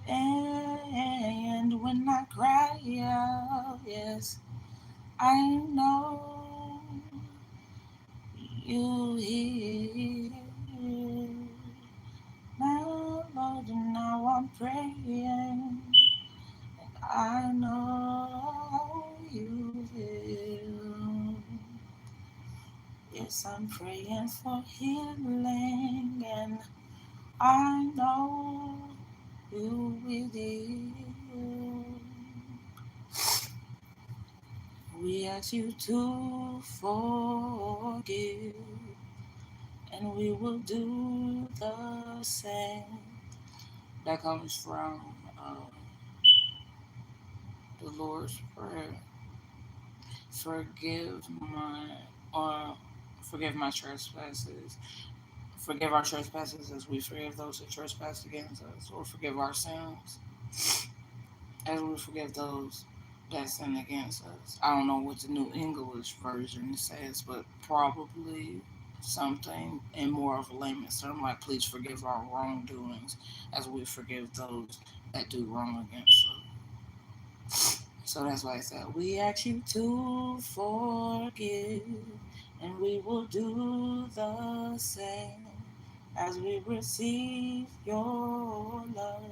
And when I cry out, yes, I know you hear. Now, Lord, now I'm praying. I know you will. Yes, I'm praying for healing, and I know you will. We ask you to forgive, and we will do the same. That comes from the Lord's Prayer. Forgive my, or forgive my trespasses. Forgive our trespasses as we forgive those who trespass against us, or forgive our sins as we forgive those that sin against us. I don't know what the New English version says, but probably something in more of a layman's term, like please forgive our wrongdoings as we forgive those that do wrong against us. So that's why I said, we ask you to forgive, and we will do the same as we receive your love.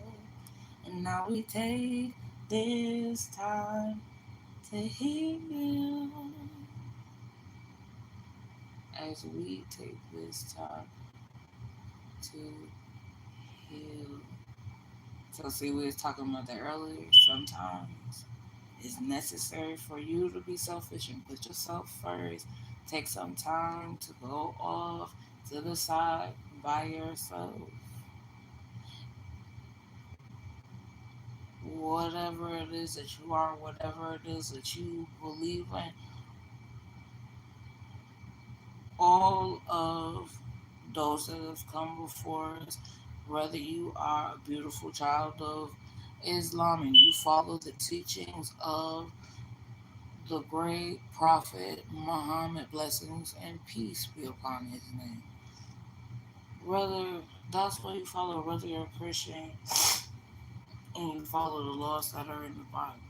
And now we take this time to heal, as we take this time to heal. So see, we was talking about that earlier. Sometimes it's necessary for you to be selfish and put yourself first. Take some time to go off to the side by yourself. Whatever it is that you are, whatever it is that you believe in, all of those that have come before us, whether you are a beautiful child of Islam and you follow the teachings of the great prophet Muhammad, blessings and peace be upon his name. Whether that's what you follow, whether you're a Christian and you follow the laws that are in the Bible.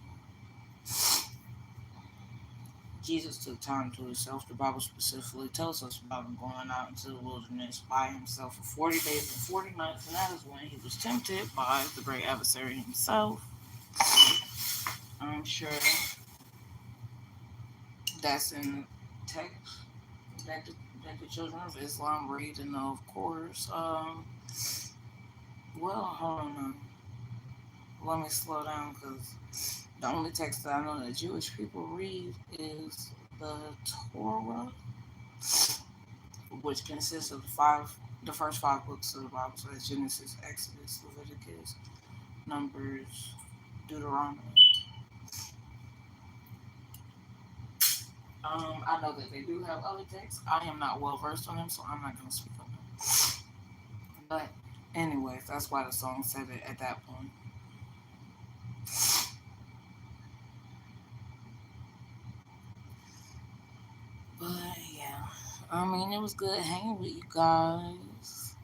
Jesus took time to himself. The Bible specifically tells us about him going out into the wilderness by himself for 40 days and 40 nights, and that is when he was tempted by the great adversary himself. I'm sure that's in text that the children of Islam read, and of course, well, hold on now. Let me slow down because the only text that I know that Jewish people read is the Torah, which consists of the first five books of the Bible. So that's Genesis, Exodus, Leviticus, Numbers, Deuteronomy. I know that they do have other texts. I am not well versed on them, so I'm not going to speak on them. But, anyways, that's why the song said it at that point. But yeah, I mean, it was good hanging with you guys.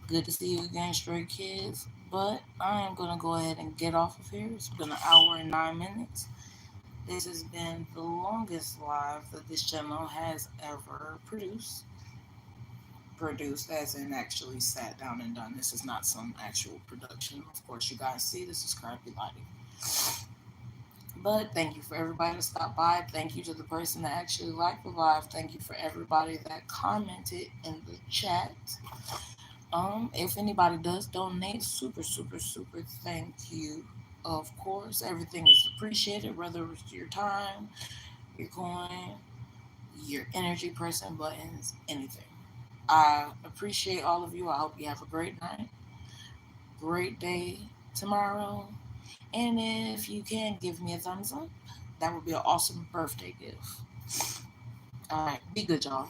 Good to see you again, Stray Kids. But I am going to go ahead and get off of here. It's been an hour and 9 minutes. This has been the longest live that this channel has ever produced. Produced as in actually sat down and done. This is not some actual production. Of course, you guys see this is crappy lighting. But thank you for everybody that stopped by. Thank you to the person that actually liked the live. Thank you for everybody that commented in the chat. If anybody does donate, super, super, super thank you. Of course, everything is appreciated, whether it's your time, your coin, your energy, pressing buttons, anything. I appreciate all of you. I hope you have a great night, great day tomorrow. And if you can give me a thumbs up, that would be an awesome birthday gift. All right, be good, y'all.